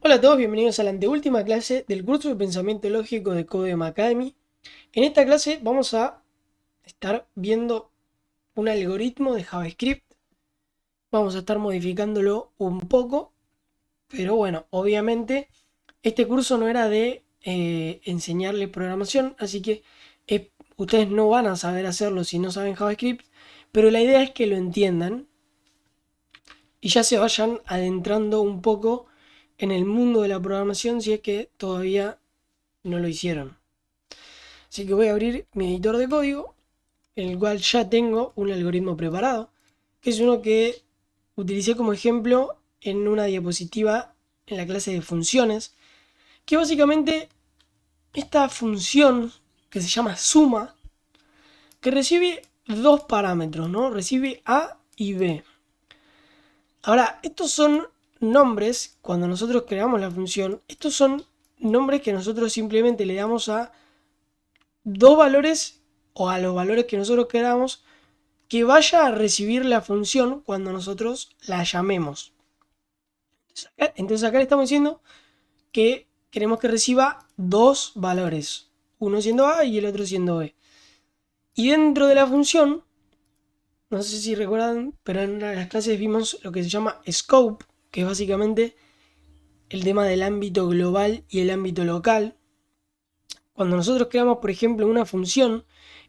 Hola a todos, bienvenidos a la anteúltima clase del curso de Pensamiento Lógico de Codem Academy. En esta clase vamos a estar viendo un algoritmo de JavaScript. Vamos a estar modificándolo un poco, pero bueno, obviamente este curso no era de enseñarles programación, así que ustedes no van a saber hacerlo si no saben JavaScript, pero la idea es que lo entiendan y ya se vayan adentrando un poco en el mundo de la programación si es que todavía no lo hicieron. Así que voy a abrir mi editor de código, en el cual ya tengo un algoritmo preparado, que es uno que utilicé como ejemplo en una diapositiva en la clase de funciones, que básicamente esta función que se llama suma, que recibe dos parámetros, ¿no? Recibe A y B. Ahora, estos son nombres, cuando nosotros creamos la función, estos son nombres que nosotros simplemente le damos a dos valores o a los valores que nosotros queramos que vaya a recibir la función cuando nosotros la llamemos. Entonces acá le estamos diciendo que queremos que reciba dos valores, uno siendo A y el otro siendo B. Y dentro de la función, no sé si recuerdan, pero en una de las clases vimos lo que se llama scope, que es básicamente el tema del ámbito global y el ámbito local. Cuando nosotros creamos, por ejemplo, una función,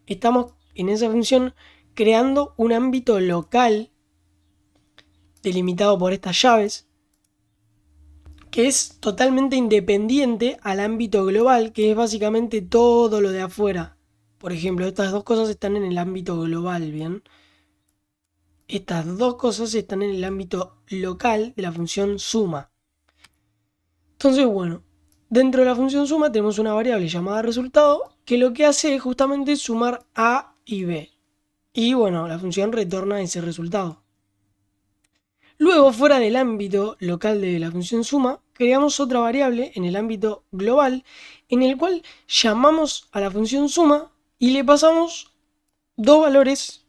estamos en esa función creando un ámbito local delimitado por estas llaves, que es totalmente independiente al ámbito global, que es básicamente todo lo de afuera. Por ejemplo, estas dos cosas están en el ámbito global, ¿bien? Estas dos cosas están en el ámbito local de la función suma. Entonces, bueno, dentro de la función suma tenemos una variable llamada resultado, que lo que hace es justamente sumar A y B. Y bueno, la función retorna ese resultado. Luego, fuera del ámbito local de la función suma, creamos otra variable en el ámbito global en el cual llamamos a la función suma y le pasamos dos valores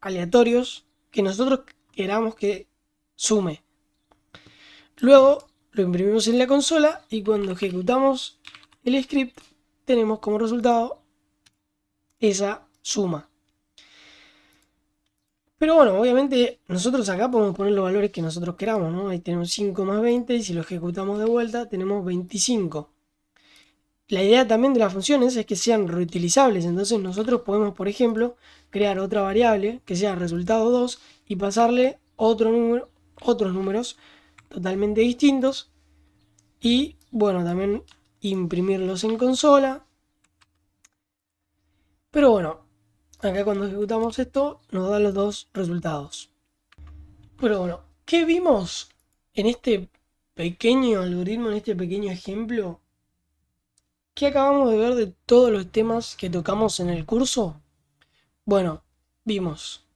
aleatorios que nosotros queramos que sume. Luego lo imprimimos en la consola y cuando ejecutamos el script tenemos como resultado esa suma. Pero bueno, obviamente nosotros acá podemos poner los valores que nosotros queramos, ¿no? Ahí tenemos 5 más 20 y si lo ejecutamos de vuelta tenemos 25. La idea también de las funciones es que sean reutilizables, entonces nosotros podemos, por ejemplo, crear otra variable que sea resultado 2 y pasarle otros números totalmente distintos y bueno, también imprimirlos en consola. Pero bueno, acá cuando ejecutamos esto nos da los dos resultados. Pero bueno, ¿qué vimos en este pequeño algoritmo, en este pequeño ejemplo? ¿Qué acabamos de ver de todos los temas que tocamos en el curso? Bueno, vimos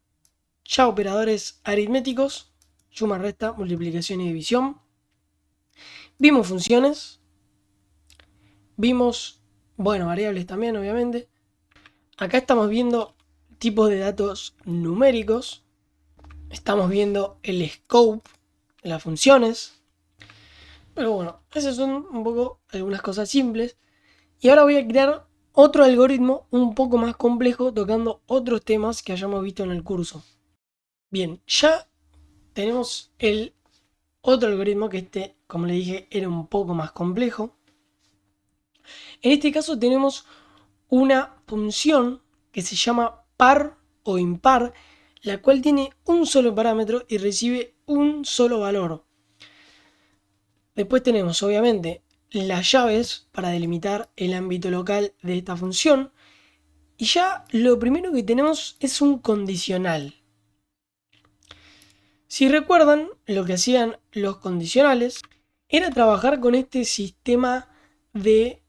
ya operadores aritméticos, suma, resta, multiplicación y división. Vimos funciones. Vimos, bueno, variables también, obviamente. Acá estamos viendo tipos de datos numéricos. Estamos viendo el scope de las funciones. Pero bueno, esas son un poco algunas cosas simples. Y ahora voy a crear otro algoritmo un poco más complejo tocando otros temas que hayamos visto en el curso. Bien, ya tenemos el otro algoritmo que como le dije, era un poco más complejo. En este caso tenemos una función que se llama par o impar, la cual tiene un solo parámetro y recibe un solo valor. Después tenemos, obviamente, las llaves para delimitar el ámbito local de esta función. Y ya lo primero que tenemos es un condicional. Si recuerdan, lo que hacían los condicionales era trabajar con este sistema de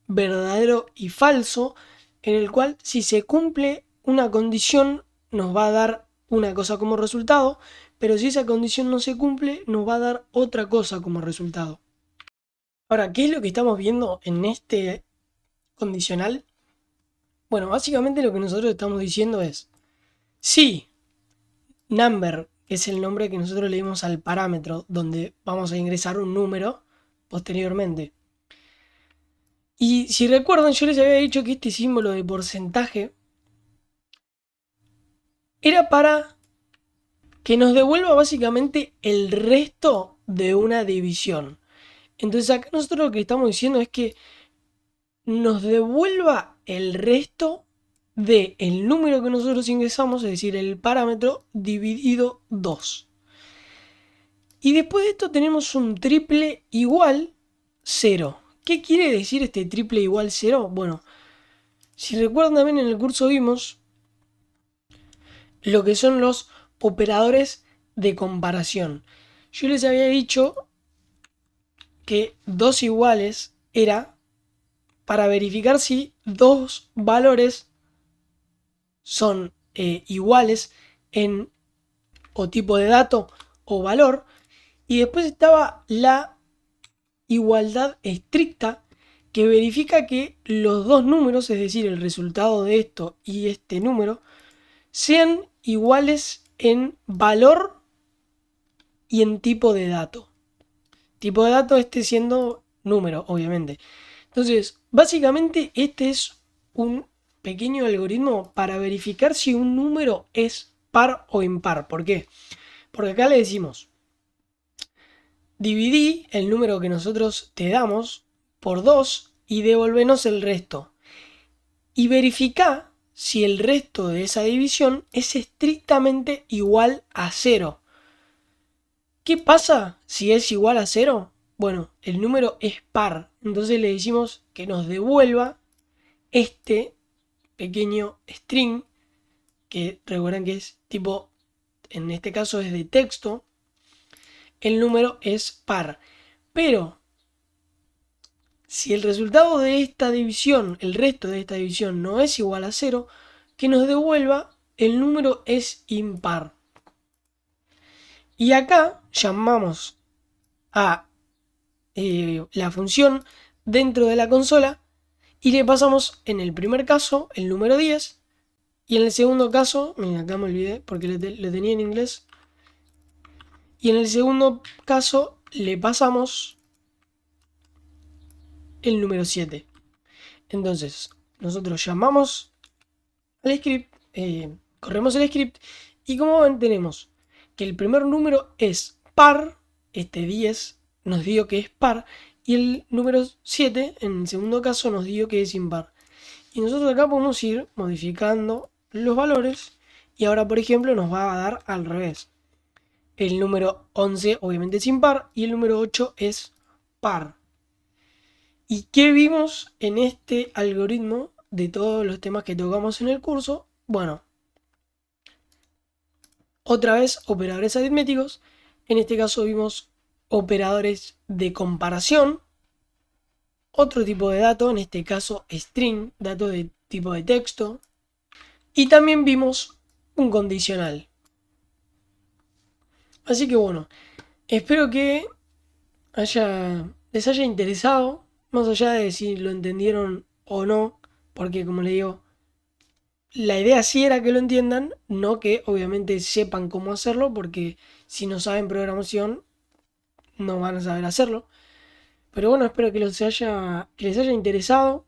verdadero y falso, en el cual si se cumple una condición nos va a dar una cosa como resultado, pero si esa condición no se cumple nos va a dar otra cosa como resultado. Ahora, ¿qué es lo que estamos viendo en este condicional? Bueno, básicamente lo que nosotros estamos diciendo es, si number, que es el nombre que nosotros le dimos al parámetro, donde vamos a ingresar un número posteriormente. Y si recuerdan, yo les había dicho que este símbolo de porcentaje era para que nos devuelva básicamente el resto de una división. Entonces acá nosotros lo que estamos diciendo es que nos devuelva el resto de el número que nosotros ingresamos, es decir, el parámetro dividido 2. Y después de esto tenemos un triple igual 0. ¿Qué quiere decir este triple igual 0? Bueno, si recuerdan también en el curso vimos lo que son los operadores de comparación. Yo les había dicho que dos iguales era para verificar si dos valores son iguales en o tipo de dato o valor. Y después estaba la igualdad estricta, que verifica que los dos números, es decir, el resultado de esto y este número, sean iguales en valor y en tipo de dato. Tipo de dato este siendo número, obviamente. Entonces, básicamente este es un pequeño algoritmo para verificar si un número es par o impar. ¿Por qué? Porque acá le decimos, dividí el número que nosotros te damos por 2 y devolvenos el resto. Y verifica si el resto de esa división es estrictamente igual a 0. ¿Qué pasa si es igual a 0? Bueno, el número es par. Entonces le decimos que nos devuelva este pequeño string, que recuerden que es tipo, en este caso es de texto. El número es par. Pero si el resultado de esta división, el resto de esta división no es igual a 0, que nos devuelva el número es impar. Y acá llamamos a la función dentro de la consola y le pasamos en el primer caso el número 10 y en el segundo caso, mira, acá me olvidé porque lo tenía en inglés, y en el segundo caso le pasamos el número 7. Entonces nosotros llamamos al script, corremos el script y como ven tenemos que el primer número es par, este 10 nos dio que es par, y el número 7 en el segundo caso nos dio que es impar. Y nosotros acá podemos ir modificando los valores y ahora por ejemplo nos va a dar al revés. El número 11 obviamente es impar y el número 8 es par. ¿Y qué vimos en este algoritmo de todos los temas que tocamos en el curso? Bueno, otra vez operadores aritméticos. En este caso vimos operadores de comparación. Otro tipo de dato, en este caso string, dato de tipo de texto. Y también vimos un condicional. Así que bueno, espero que les haya interesado, más allá de si lo entendieron o no, porque como les digo, la idea sí era que lo entiendan, no que obviamente sepan cómo hacerlo, porque si no saben programación, no van a saber hacerlo. Pero bueno, espero que les haya interesado,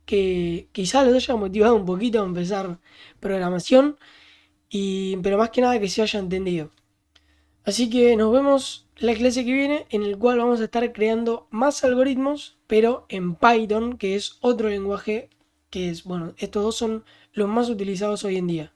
que quizás los haya motivado un poquito a empezar programación, pero más que nada que se haya entendido. Así que nos vemos la clase que viene, en el cual vamos a estar creando más algoritmos, pero en Python, que es otro lenguaje que es, bueno, estos dos son los más utilizados hoy en día.